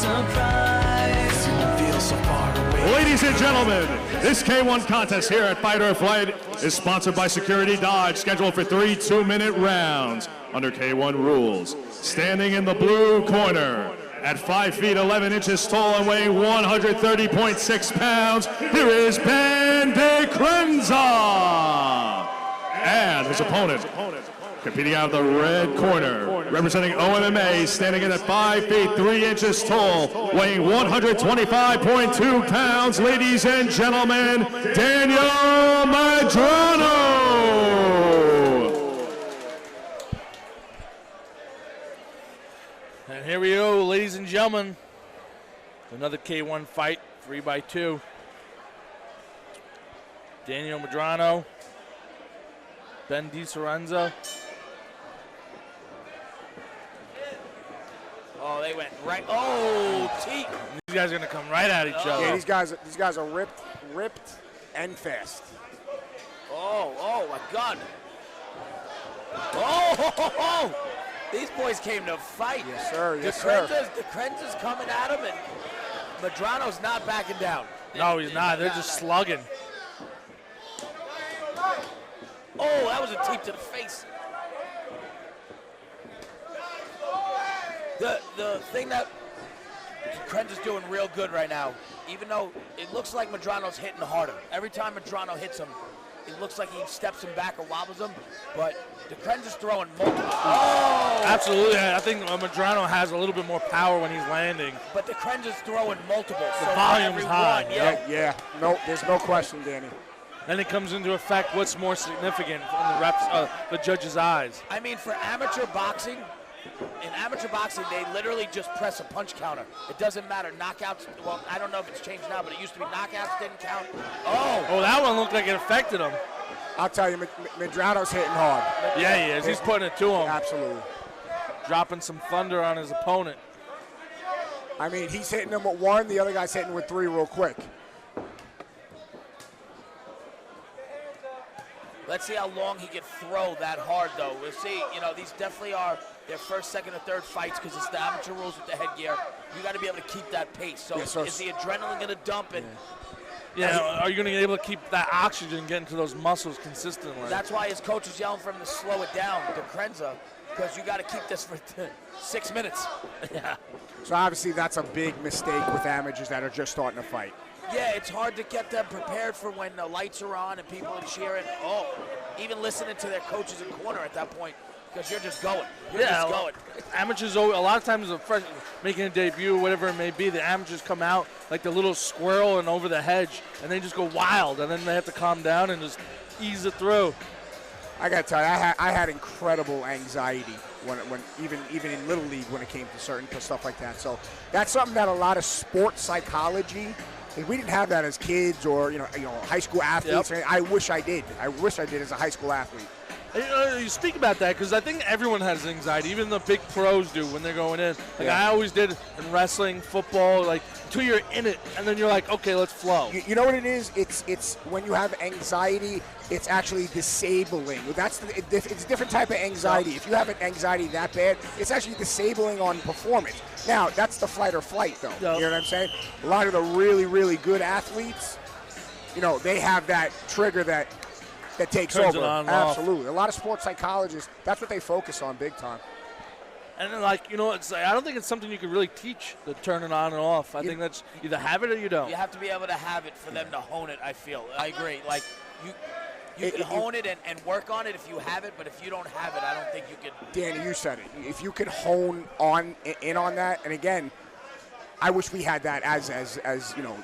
surprise. Feel so far away. Ladies and gentlemen, this K1 contest here at Fight or Flight is sponsored by Security Dodge, scheduled for 3 2-minute rounds under K1 rules. Standing in the blue corner, at 5 feet 11 inches tall and weighing 130.6 pounds, here is Decrenza. And his opponent, competing out of the red corner, representing OMMA, standing in at 5 feet 3 inches tall, weighing 125.2 pounds, ladies and gentlemen, Daniel Medrano. And here we go, ladies and gentlemen. Another K1 fight, 3x2. Daniel Medrano, Ben Decrenza. Oh, they went right. Oh, teeth. These guys are gonna come right at each other. Yeah, these guys are ripped and fast. Oh my God. Oh. These boys came to fight. Yes, sir. Yes, sir. Decrenza's coming at him, and Medrano's not backing down. No, he's not. They're just slugging. Oh, that was a teep to the face. The thing that Decrenza's doing real good right now, even though it looks like Medrano's hitting harder. Every time Medrano hits him, it looks like he steps him back or wobbles him, but Decrenza's throwing multiple. Oh! Absolutely. I think Medrano has a little bit more power when he's landing. But Decrenza's throwing multiple. The volume's high. Yeah. No, there's no question, Danny. Then it comes into effect what's more significant in the judge's eyes. I mean, for amateur boxing, they literally just press a punch counter. It doesn't matter. Knockouts, well, I don't know if it's changed now, but it used to be knockouts didn't count. Oh, that one looked like it affected him. I'll tell you, Medrano's hitting hard. Yeah, he is. He's putting it to him. Absolutely. Dropping some thunder on his opponent. I mean, he's hitting him with 1, the other guy's hitting with 3 real quick. Let's see how long he can throw that hard, though. We'll see. You know, these definitely are their first, second, or third fights because it's the amateur rules with the headgear. You got to be able to keep that pace. So, is the adrenaline going to dump? And are you going to be able to keep that oxygen getting to those muscles consistently? That's why his coach is yelling for him to slow it down, Decrenza, because you got to keep this for 6 minutes. Yeah. So obviously that's a big mistake with amateurs that are just starting to fight. Yeah, it's hard to get them prepared for when the lights are on and people are cheering. Oh, even listening to their coaches in corner at that point because you're just going. You're just going. Amateurs, a lot of times, making a debut, whatever it may be, the amateurs come out like the little squirrel and over the hedge, and they just go wild, and then they have to calm down and just ease it through. I got to tell you, I had incredible anxiety when even in Little League when it came to certain stuff like that. So that's something that a lot of sports psychology. We didn't have that as kids or high school athletes. Yep. I wish I did. I wish I did as a high school athlete. You speak about that because I think everyone has anxiety. Even the big pros do when they're going in. I always did in wrestling, football. Until you're in it, and then you're like, okay, let's flow. You know what it is? It's when you have anxiety, it's actually disabling. It's a different type of anxiety. If you have an anxiety that bad, it's actually disabling on performance. Now, that's the fight or flight, though. Yep. You know what I'm saying? A lot of the really, really good athletes, they have that trigger that takes Turns over. It on Absolutely. off. A lot of sports psychologists, that's what they focus on big time. And then, I don't think it's something you can really teach, the turn it on and off. I think that's either have it or you don't. You have to be able to have it for them to hone it, I feel. I agree. You can hone it and work on it if you have it, but if you don't have it, I don't think you can. Danny, you said it. If you can hone in on that, and again, I wish we had that as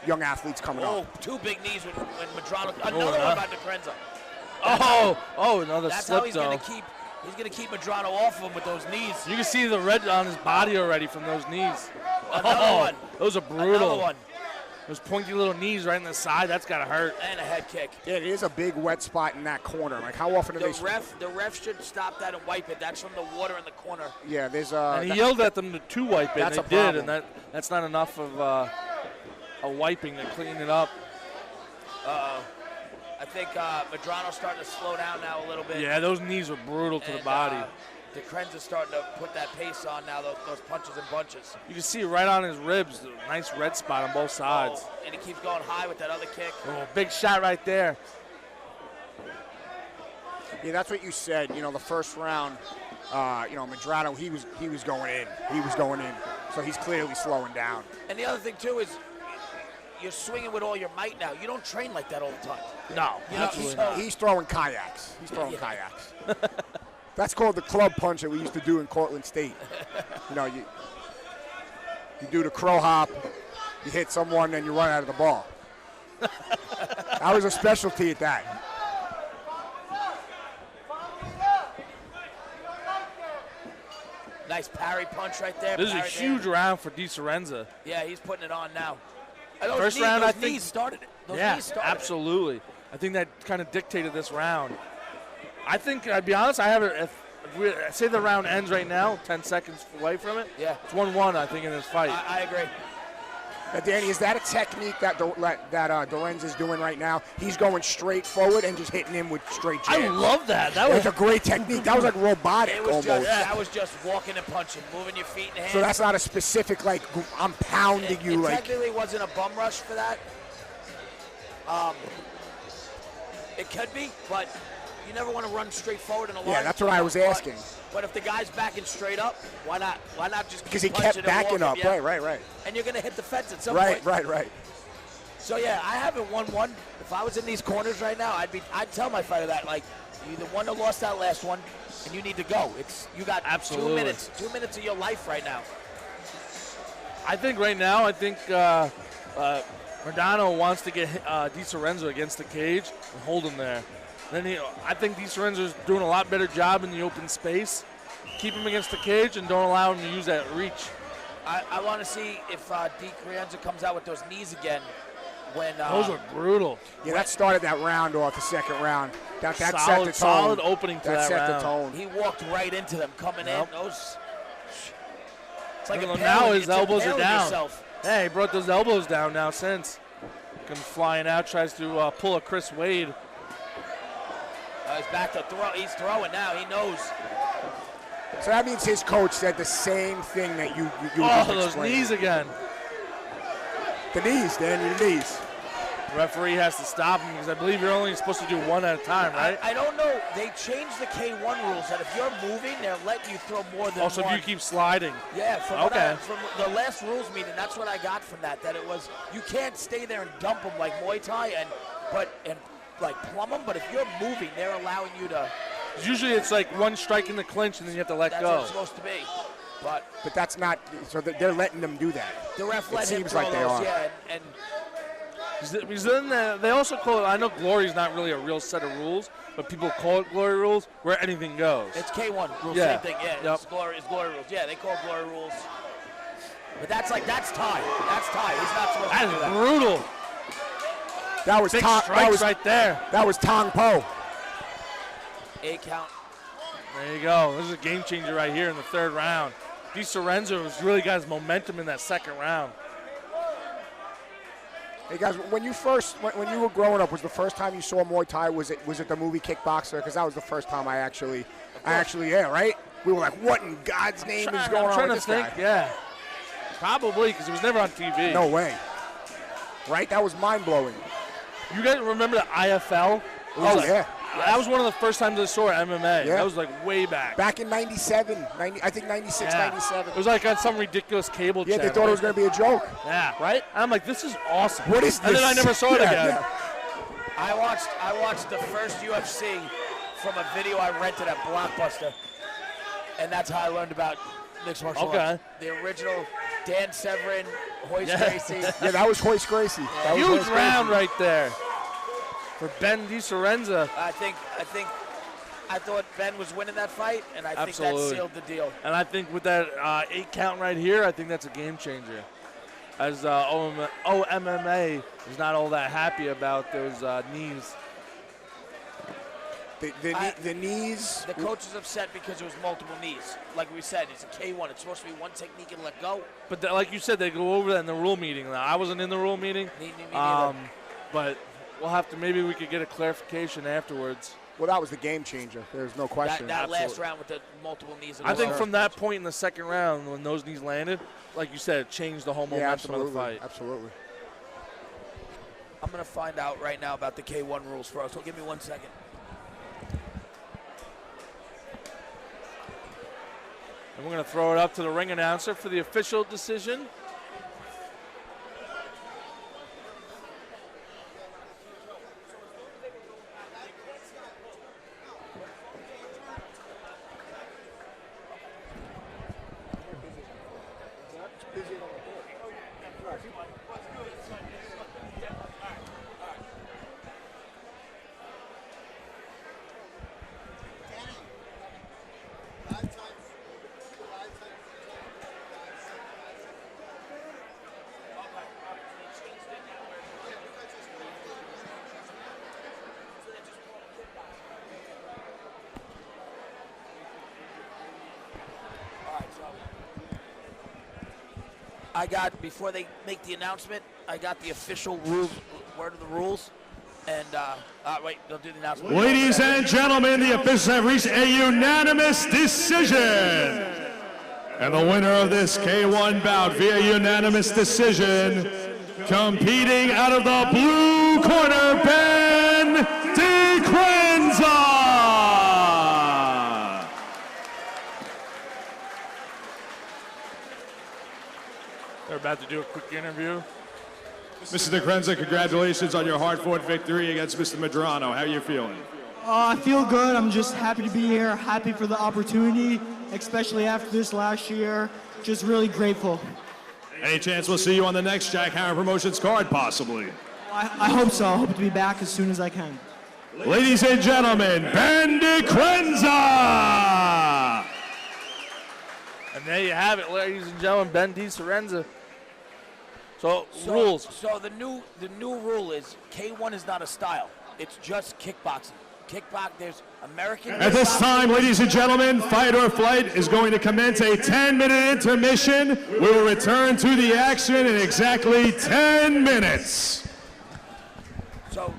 young athletes coming up. Oh, 2 big knees when Medrano. Another one by Decrenza. Another That's slip, how he's going to keep. He's going to keep Medrano off of him with those knees. You can see the red on his body already from those knees. Another one. Those are brutal. Another one. Those pointy little knees right in the side, that's got to hurt. And a head kick. Yeah, it is a big wet spot in that corner. How often do they... The ref should stop that and wipe it. That's from the water in the corner. Yeah, there's and he yelled at them to wipe it, and they did, and that's not enough of a wiping to clean it up. I think Medrano's starting to slow down now a little bit. Yeah, those knees were brutal to the body. Decrenza's starting to put that pace on now, those punches and bunches. You can see right on his ribs, the nice red spot on both sides. Oh, and he keeps going high with that other kick. Oh, big shot right there. Yeah, that's what you said. You know, the first round, Medrano, he was going in. He was going in. So he's clearly slowing down. And the other thing, too, is you're swinging with all your might now. You don't train like that all the time. No, You know, absolutely so- not. He's throwing kayaks. He's throwing kayaks. That's called the club punch that we used to do in Cortland State. You know, you do the crow hop, you hit someone, and you run out of the ball. That was a specialty at that. Nice parry punch right there. This is a parry huge there. round for Decrenza. Yeah, he's putting it on now. And those First knees, round, those I think- knees started it. Those Yeah, knees started it. absolutely. I think that kind of dictated this round. I think, I'd be honest, I have it. If we say the round ends right now, 10 seconds away from it, Yeah. it's 1-1, I think, in this fight. I agree. Danny, is that a technique that Decrenza's doing right now? He's going straight forward and just hitting him with straight jabs. I love that. That That's was a great technique. That was like robotic It was almost. that was just walking and punching, moving your feet and hands. So that's not a specific, like, I'm pounding you, it like. technically wasn't a bum rush for that. It could be, but you never want to run straight forward in a line. Yeah, that's what I was asking. But if the guy's backing straight up, why not? Why not just keep Because he punching kept and backing walking, up. yeah? Right. And you're gonna hit the fence at some Right. point. So yeah, I haven't won one. If I was in these corners right now, I'd tell my fighter that, like, you're the one that lost that last one, and you need to go. You got Absolutely. 2 minutes of your life right now. I think right now, Medrano wants to get Decrenza against the cage and hold him there. Then I think Decrenza's doing a lot better job in the open space. Keep him against the cage and don't allow him to use that reach. I want to see if Decrenza comes out with those knees again. When Those are brutal. Yeah, that started that round off, the second round. That set the tone. Solid opening to that set round. the tone. he walked right into them coming in. Those. It's like Well, impaling- now his it's elbows are impaling down. yourself. Hey, he brought those elbows down now since. Comes flying out, tries to pull a Chris Wade. He's back to throw. He's throwing now. He knows. So that means his coach said the same thing that you Oh, just those explained. knees again. The knees, Danny, the knees. Referee has to stop him because I believe you're only supposed to do one at a time, right? I don't know. They changed the K1 rules that if you're moving, they're letting you throw more than Also, if one. you keep sliding. Yeah, from, Okay. from the last rules meeting, that's what I got from that. That it was you can't stay there and dump them like Muay Thai and like plumb them. But if you're moving, they're allowing you to. Usually it's like one strike in the clinch and then you have to let That's go. what it's supposed to be. But that's not. So they're letting them do that. the ref It let him seems throw like they those. are. Yeah, and Because then they also call it, I know Glory's not really a real set of rules, but people call it Glory rules where anything goes. it's K1 rules. Yeah. Same thing. Yeah, Yep. it's glory rules. Yeah, they call it glory rules. But that's Thai. That's Thai. He's not supposed That to do is that. brutal. That was Big Tong. strikes right there. That was Tong Po. 8 count. There you go. This is a game changer right here in the third round. Decrenza has really got his momentum in that second round. Hey guys, when you were growing up, was the first time you saw Muay Thai? Was it the movie Kickboxer? Because that was the first time I actually, yeah, right. We were like, what in God's name is going I'm on trying with to this think. guy? Yeah, probably because it was never on TV. No way. Right? That was mind blowing. You guys remember the IFL? It was Oh like- yeah. That was one of the first times I saw MMA. Yeah. That was like way back. Back in '97, I think '96, Yeah. '97. It was like on some ridiculous cable Yeah, channel. they thought it was going to be a joke. Yeah, right? And I'm like, this is awesome. What is this? And then I never saw it Yeah, again. yeah. I watched the first UFC from a video I rented at Blockbuster, and that's how I learned about mixed martial Okay. arts. The original Dan Severin, Hoist Yeah. Gracie. Yeah, that was Hoist Gracie. That was Huge Hoist round Gracie. right there for Ben Decrenza. I thought Ben was winning that fight, and I think Absolutely. that sealed the deal. And I think with that 8 count right here, I think that's a game changer. As OMMA is not all that happy about those knees. The knees. The coach is upset because it was multiple knees. Like we said, it's a K1. It's supposed to be one technique and let go. But like you said, they go over that in the rule meeting. Now, I wasn't in the rule meeting, Me neither. but we'll have to, maybe we could get a clarification afterwards. Well, that was the game changer. There's no question. That last round with the multiple knees. I think from that point in the second round, when those knees landed, like you said, it changed the whole momentum of the fight. Absolutely. I'm going to find out right now about the K1 rules for us, so give me 1 second. And we're going to throw it up to the ring announcer for the official decision. I got, before they make the announcement, I got the official rules, word of the rules. And, wait, they'll do the announcement. Ladies and gentlemen, the officials have reached a unanimous decision. And the winner of this K1 bout via unanimous decision, competing out of the blue corner, Ben Decrenza. They're about to do a quick interview. Mr. Decrenza, congratulations on your hard-fought victory against Mr. Medrano. How are you feeling? I feel good. I'm just happy to be here, happy for the opportunity, especially after this last year. Just really grateful. Any chance we'll see you on the next Jack Hammer Promotions card, possibly? I hope so. I hope to be back as soon as I can. Ladies and gentlemen, Ben Decrenza! And there you have it, ladies and gentlemen, Ben Decrenza. So rules. So the new rule is K1 is not a style. It's just kickboxing. There's American. At this time, ladies and gentlemen, Fight or Flight is going to commence a 10-minute intermission. We will return to the action in exactly 10 minutes.